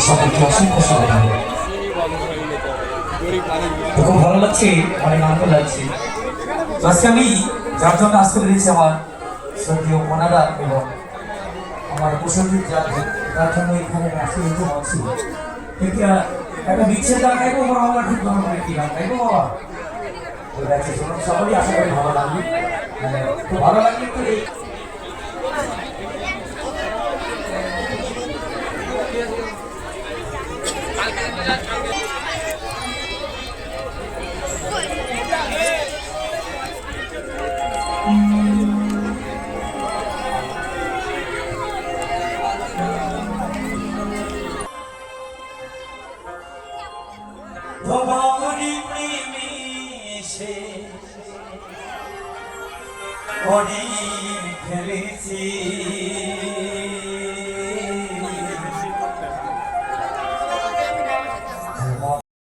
সকলকে অসংখ্য শুভেচ্ছা। খুব ভালো লাগছে, অনেক আনন্দ লাগছে। আজকে আমি যার জন্য আসতে পেরেছি আমার শ্রদ্ধেয় মনাদা এবং আমার কুশলীর যার জন্য এখানে আসতে পারছি। কিন্তু একটা বিচ্ছেদ গান গাইবো বাবা, ঠিক ধরনের কি গান গাইবো বাবা? ঠিক আছে, শুনুন সকলেই, আশা করি ভালো লাগবে। খুব ভালো লাগবে একটু এই ভবানী প্রেমে সে অনেক